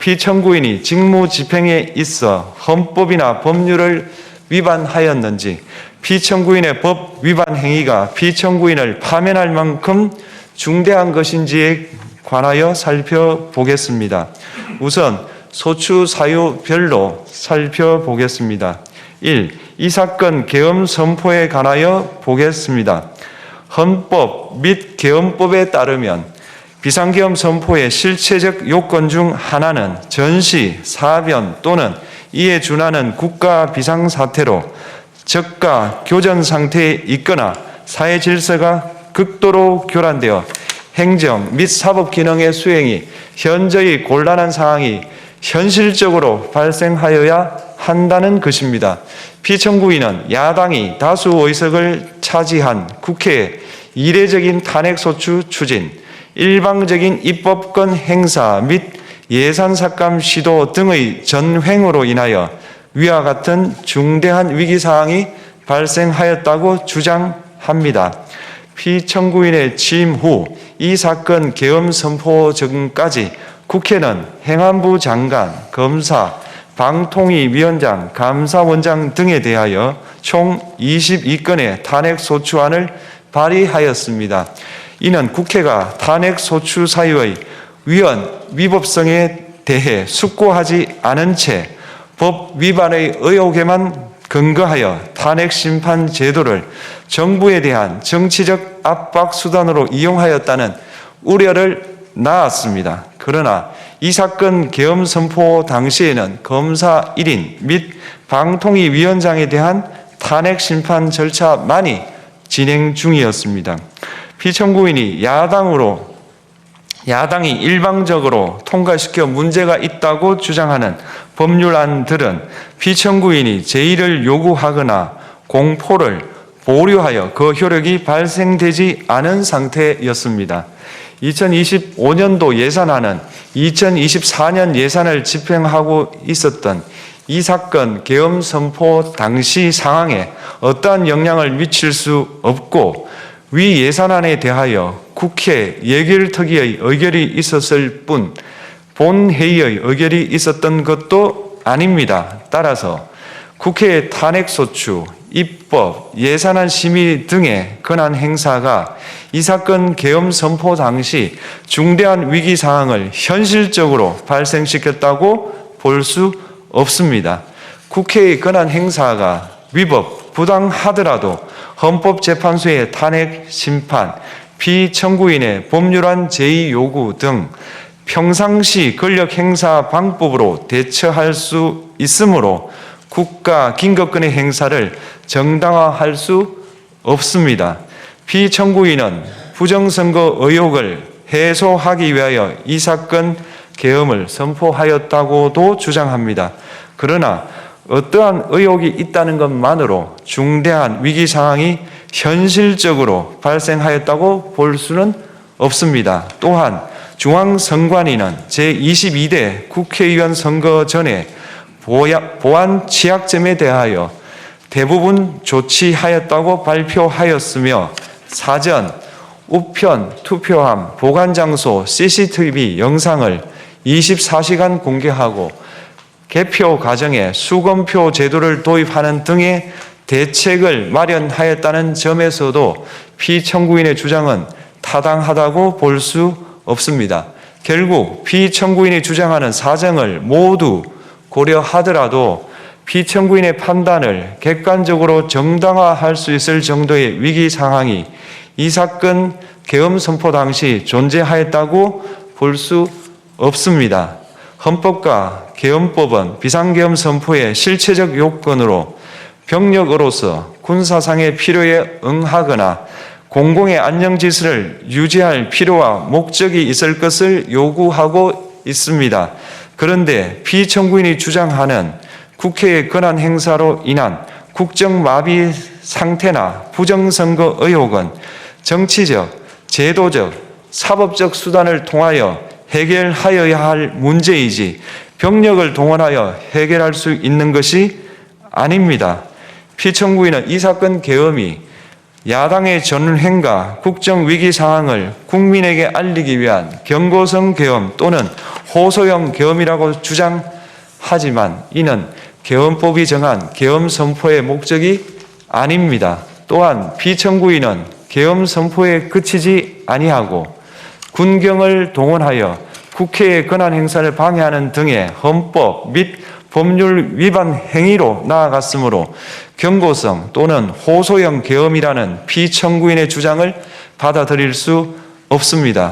피청구인이 직무집행에 있어 헌법이나 법률을 위반하였는지, 피청구인의 법 위반 행위가 피청구인을 파면할 만큼 중대한 것인지에 관하여 살펴보겠습니다. 우선 소추 사유별로 살펴보겠습니다. 1. 이 사건 계엄 선포에 관하여 보겠습니다. 헌법 및 계엄법에 따르면 비상계엄 선포의 실체적 요건 중 하나는 전시, 사변 또는 이에 준하는 국가 비상사태로 저가 교전 상태에 있거나 사회 질서가 극도로 교란되어 행정 및 사법 기능의 수행이 현저히 곤란한 상황이 현실적으로 발생하여야 한다는 것입니다. 피청구인은 야당이 다수 의석을 차지한 국회의 이례적인 탄핵소추 추진, 일방적인 입법권 행사 및 예산 삭감 시도 등의 전횡으로 인하여 위와 같은 중대한 위기사항이 발생하였다고 주장합니다. 피청구인의 취임 후 이 사건 계엄 선포 전까지 국회는 행안부 장관, 검사, 방통위위원장, 감사원장 등에 대하여 총 22건의 탄핵소추안을 발의하였습니다. 이는 국회가 탄핵소추 사유의 위법성에 대해 숙고하지 않은 채 법 위반의 의혹에만 근거하여 탄핵심판 제도를 정부에 대한 정치적 압박 수단으로 이용하였다는 우려를 낳았습니다. 그러나 이 사건 계엄 선포 당시에는 검사 1인 및 방통위위원장에 대한 탄핵심판 절차만이 진행 중이었습니다. 피청구인이 야당이 일방적으로 통과시켜 문제가 있다고 주장하는 법률안들은 피청구인이 제의를 요구하거나 공포를 보류하여 그 효력이 발생되지 않은 상태였습니다. 2025년도 예산안은 2024년 예산을 집행하고 있었던 이 사건 계엄 선포 당시 상황에 어떠한 영향을 미칠 수 없고 위 예산안에 대하여 국회 예결특위의 의결이 있었을 뿐 본회의의 의결이 있었던 것도 아닙니다. 따라서 국회의 탄핵소추, 입법, 예산안 심의 등의 권한 행사가 이 사건 계엄 선포 당시 중대한 위기 상황을 현실적으로 발생시켰다고 볼 수 없습니다. 국회의 권한 행사가 위법, 부당하더라도 헌법재판소의 탄핵 심판, 피청구인의 법률안 제의 요구 등 평상시 권력 행사 방법으로 대처할 수 있으므로 국가 긴급권의 행사를 정당화할 수 없습니다. 피청구인은 부정선거 의혹을 해소하기 위하여 이 사건 계엄을 선포하였다고도 주장합니다. 그러나 어떠한 의혹이 있다는 것만으로 중대한 위기 상황이 현실적으로 발생하였다고 볼 수는 없습니다. 또한 중앙선관위는 제22대 국회의원 선거 전에 보안 취약점에 대하여 대부분 조치하였다고 발표하였으며 사전, 우편, 투표함, 보관장소, CCTV 영상을 24시간 공개하고 개표 과정에 수검표 제도를 도입하는 등의 대책을 마련하였다는 점에서도 피청구인의 주장은 타당하다고 볼 수 없습니다. 결국 피청구인이 주장하는 사정을 모두 고려하더라도 피청구인의 판단을 객관적으로 정당화할 수 있을 정도의 위기 상황이 이 사건 계엄 선포 당시 존재하였다고 볼 수 없습니다. 헌법과 계엄법은 비상계엄 선포의 실체적 요건으로 병력으로서 군사상의 필요에 응하거나 공공의 안정질서를 유지할 필요와 목적이 있을 것을 요구하고 있습니다. 그런데 피청구인이 주장하는 국회의 권한 행사로 인한 국정마비 상태나 부정선거 의혹은 정치적, 제도적, 사법적 수단을 통하여 해결하여야 할 문제이지 병력을 동원하여 해결할 수 있는 것이 아닙니다. 피청구인은 이 사건 계엄이 야당의 전횡과 국정위기 상황을 국민에게 알리기 위한 경고성 계엄 또는 호소형 계엄이라고 주장하지만 이는 계엄법이 정한 계엄 선포의 목적이 아닙니다. 또한 피청구인은 계엄 선포에 그치지 아니하고 군경을 동원하여 국회의 권한 행사를 방해하는 등의 헌법 및 법률 위반 행위로 나아갔으므로 경고성 또는 호소형 계엄이라는 피청구인의 주장을 받아들일 수 없습니다.